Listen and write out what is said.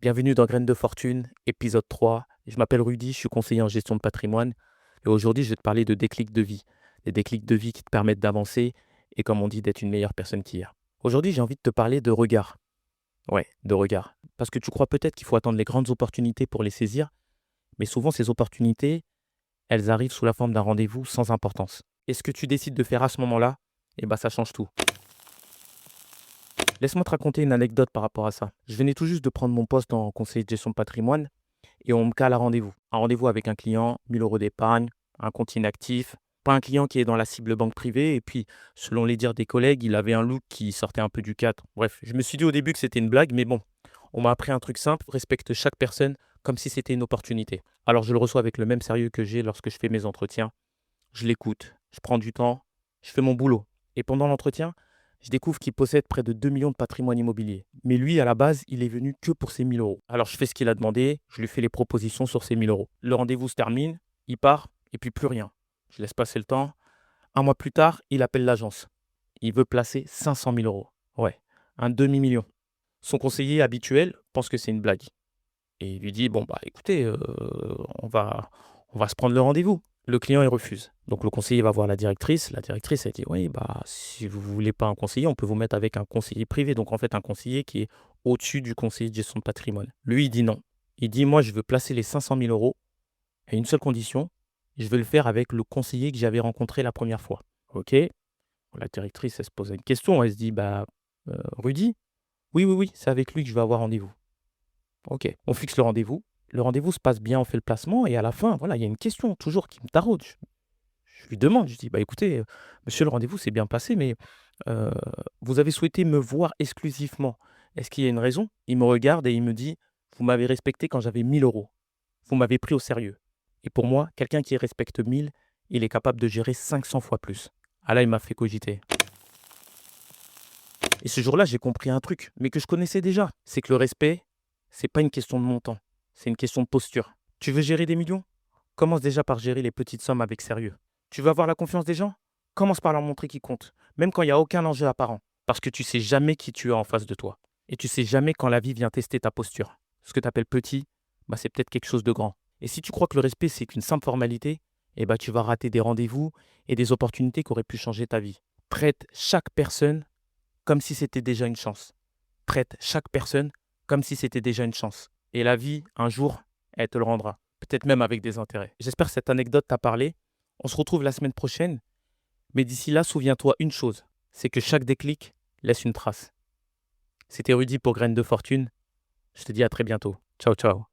Bienvenue dans Graines de Fortune, épisode 3. Je m'appelle Rudy, je suis conseiller en gestion de patrimoine et aujourd'hui, je vais te parler de déclics de vie. Des déclics de vie qui te permettent d'avancer et, comme on dit, d'être une meilleure personne qu'hier. Aujourd'hui, j'ai envie de te parler de regard. Ouais, de regard. Parce que tu crois peut-être qu'il faut attendre les grandes opportunités pour les saisir, mais souvent, ces opportunités, elles arrivent sous la forme d'un rendez-vous sans importance. Et ce que tu décides de faire à ce moment-là, ça change tout. Laisse-moi te raconter une anecdote par rapport à ça. Je venais tout juste de prendre mon poste en conseiller de gestion de patrimoine et on me cale à rendez-vous. Un rendez-vous avec un client, 1000 euros d'épargne, un compte inactif. Pas un client qui est dans la cible banque privée. Et puis, selon les dires des collègues, il avait un look qui sortait un peu du cadre. Bref, je me suis dit au début que c'était une blague, mais bon, on m'a appris un truc simple, respecte chaque personne comme si c'était une opportunité. Alors je le reçois avec le même sérieux que j'ai lorsque je fais mes entretiens. Je l'écoute, je prends du temps, je fais mon boulot. Et pendant l'entretien, je découvre qu'il possède près de 2 millions de patrimoine immobilier. Mais lui, à la base, il est venu que pour ses 1000 euros. Alors je fais ce qu'il a demandé, je lui fais les propositions sur ses 1000 euros. Le rendez-vous se termine, il part, et puis plus rien. Je laisse passer le temps. Un mois plus tard, il appelle l'agence. Il veut placer 500 000 euros. Ouais, un demi-million. Son conseiller habituel pense que c'est une blague. Et il lui dit, bon, bah écoutez, on va se prendre le rendez-vous. Le client, il refuse. Donc le conseiller va voir la directrice. La directrice, elle dit, oui, bah si vous ne voulez pas un conseiller, on peut vous mettre avec un conseiller privé. Donc en fait, un conseiller qui est au-dessus du conseiller de gestion de patrimoine. Lui, il dit non. Il dit, moi, je veux placer les 500 000 euros à une seule condition. Je veux le faire avec le conseiller que j'avais rencontré la première fois. OK. La directrice, elle se pose une question. Elle se dit, Rudy, oui, oui, oui, c'est avec lui que je vais avoir rendez-vous. OK, on fixe le rendez-vous. Le rendez-vous se passe bien, on fait le placement et à la fin, voilà, il y a une question toujours qui me taraude. Je lui demande, je dis: «Bah, écoutez, monsieur, le rendez-vous s'est bien passé, mais heu, vous avez souhaité me voir exclusivement. Est-ce qu'il y a une raison?» Il me regarde et il me dit: «Vous m'avez respecté quand j'avais 1000 euros. Vous m'avez pris au sérieux et pour moi, quelqu'un qui respecte 1000, il est capable de gérer 500 fois plus». Ah là, il m'a fait cogiter et ce jour-là, j'ai compris un truc, mais que je connaissais déjà. C'est que le respect, c'est pas une question de montant, c'est une question de posture. Tu veux gérer des millions? Commence déjà par gérer les petites sommes avec sérieux. Tu veux avoir la confiance des gens? Commence par leur montrer qu'ils comptent, même quand il y a aucun enjeu apparent. Parce que tu sais jamais qui tu as en face de toi. Et tu sais jamais quand la vie vient tester ta posture. Ce que tu appelles petit, c'est peut-être quelque chose de grand. Et si tu crois que le respect, c'est qu'une simple formalité, tu vas rater des rendez-vous et des opportunités qui auraient pu changer ta vie. Traite chaque personne comme si c'était déjà une chance. Traite chaque personne comme si c'était déjà une chance. Et la vie, un jour, elle te le rendra. Peut-être même avec des intérêts. J'espère que cette anecdote t'a parlé. On se retrouve la semaine prochaine. Mais d'ici là, souviens-toi une chose, c'est que chaque déclic laisse une trace. C'était Rudy pour Graines de Fortune. Je te dis à très bientôt. Ciao, ciao.